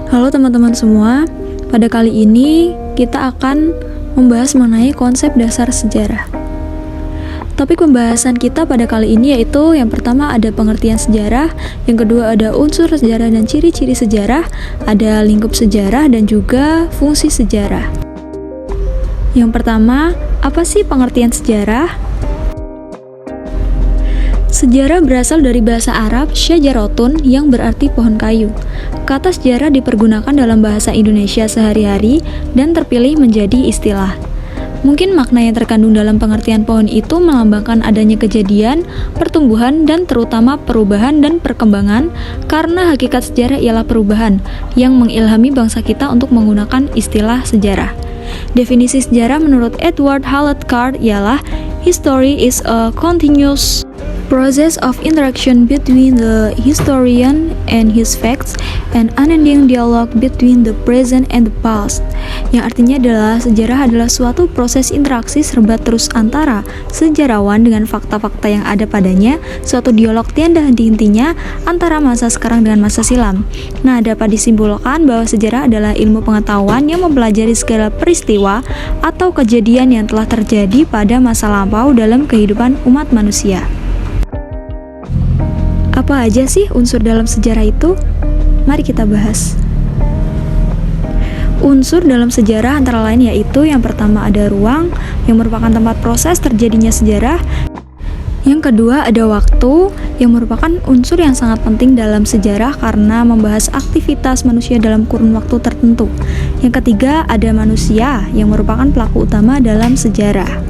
Halo teman-teman semua, pada kali ini kita akan membahas mengenai konsep dasar sejarah. Topik pembahasan kita pada kali ini yaitu yang pertama ada pengertian sejarah, yang kedua ada unsur sejarah dan ciri-ciri sejarah, ada lingkup sejarah dan juga fungsi sejarah. Yang pertama, apa sih pengertian sejarah? Sejarah berasal dari bahasa Arab syajaratun yang berarti pohon kayu. Kata sejarah dipergunakan dalam bahasa Indonesia sehari-hari dan terpilih menjadi istilah. Mungkin makna yang terkandung dalam pengertian pohon itu melambangkan adanya kejadian, pertumbuhan, dan terutama perubahan dan perkembangan, karena hakikat sejarah ialah perubahan yang mengilhami bangsa kita untuk menggunakan istilah sejarah. Definisi sejarah menurut Edward Hallett Card ialah history is a continuous process of interaction between the historian and his facts, and unending dialogue between the present and the past. Yang artinya adalah sejarah adalah suatu proses interaksi serba terus antara sejarawan dengan fakta-fakta yang ada padanya, suatu dialog tiada henti-hentinya antara masa sekarang dengan masa silam. Nah, dapat disimpulkan bahwa sejarah adalah ilmu pengetahuan yang mempelajari segala peristiwa atau kejadian yang telah terjadi pada masa lampau dalam kehidupan umat manusia. Apa aja sih unsur dalam sejarah itu? Mari kita bahas. Unsur dalam sejarah antara lain yaitu yang pertama ada ruang, yang merupakan tempat proses terjadinya sejarah. Yang kedua ada waktu, yang merupakan unsur yang sangat penting dalam sejarah karena membahas aktivitas manusia dalam kurun waktu tertentu. Yang ketiga ada manusia, yang merupakan pelaku utama dalam sejarah.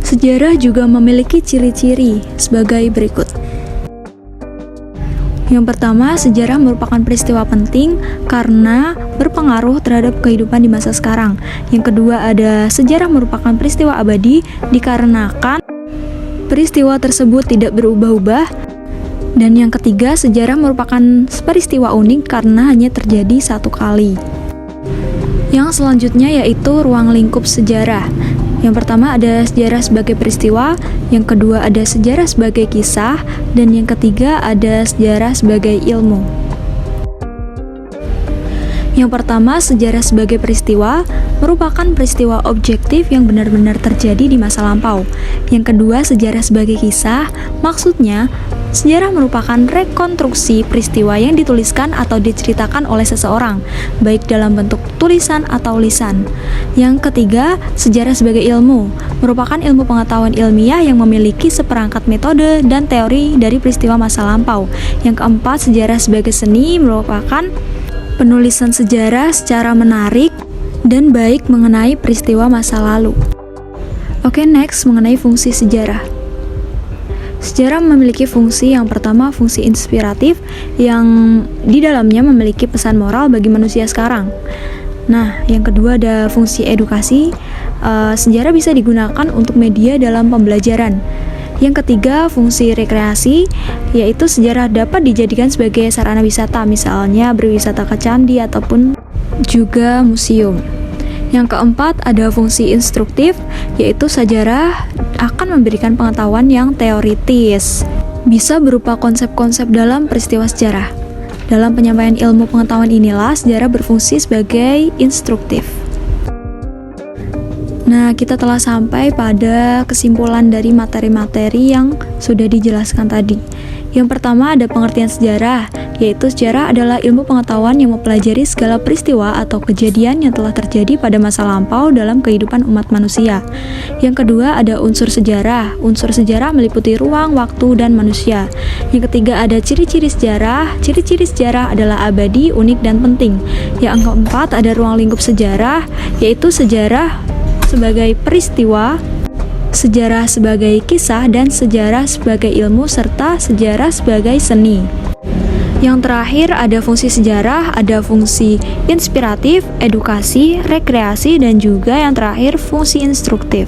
Sejarah juga memiliki ciri-ciri sebagai berikut. Yang pertama, sejarah merupakan peristiwa penting karena berpengaruh terhadap kehidupan di masa sekarang. Yang kedua, ada sejarah merupakan peristiwa abadi dikarenakan peristiwa tersebut tidak berubah-ubah. Dan yang ketiga, sejarah merupakan peristiwa unik karena hanya terjadi satu kali. Yang selanjutnya yaitu ruang lingkup sejarah. Yang pertama ada sejarah sebagai peristiwa, yang kedua ada sejarah sebagai kisah, dan yang ketiga ada sejarah sebagai ilmu. Yang pertama, sejarah sebagai peristiwa merupakan peristiwa objektif yang benar-benar terjadi di masa lampau. Yang kedua, sejarah sebagai kisah, maksudnya sejarah merupakan rekonstruksi peristiwa yang dituliskan atau diceritakan oleh seseorang, baik dalam bentuk tulisan atau lisan. Yang ketiga, sejarah sebagai ilmu, merupakan ilmu pengetahuan ilmiah yang memiliki seperangkat metode dan teori dari peristiwa masa lampau. Yang keempat, sejarah sebagai seni merupakan penulisan sejarah secara menarik dan baik mengenai peristiwa masa lalu. Oke, next mengenai fungsi sejarah. Sejarah memiliki fungsi yang pertama, fungsi inspiratif yang di dalamnya memiliki pesan moral bagi manusia sekarang. Nah, yang kedua ada fungsi edukasi. Sejarah bisa digunakan untuk media dalam pembelajaran. Yang ketiga, fungsi rekreasi, yaitu sejarah dapat dijadikan sebagai sarana wisata, misalnya berwisata ke candi ataupun juga museum. Yang keempat, ada fungsi instruktif, yaitu sejarah akan memberikan pengetahuan yang teoritis. Bisa berupa konsep-konsep dalam peristiwa sejarah. Dalam penyampaian ilmu pengetahuan inilah sejarah berfungsi sebagai instruktif. Nah, kita telah sampai pada kesimpulan dari materi-materi yang sudah dijelaskan tadi. Yang pertama ada pengertian sejarah, yaitu sejarah adalah ilmu pengetahuan yang mempelajari segala peristiwa atau kejadian yang telah terjadi pada masa lampau dalam kehidupan umat manusia. Yang kedua ada unsur sejarah. Unsur sejarah meliputi ruang, waktu, dan manusia. Yang ketiga ada ciri-ciri sejarah. Ciri-ciri sejarah adalah abadi, unik, dan penting. Yang keempat ada ruang lingkup sejarah, yaitu sejarah sebagai peristiwa, sejarah sebagai kisah, dan sejarah sebagai ilmu, serta sejarah sebagai seni. Yang terakhir ada fungsi sejarah, ada fungsi inspiratif, edukasi, rekreasi, dan juga yang terakhir fungsi instruktif.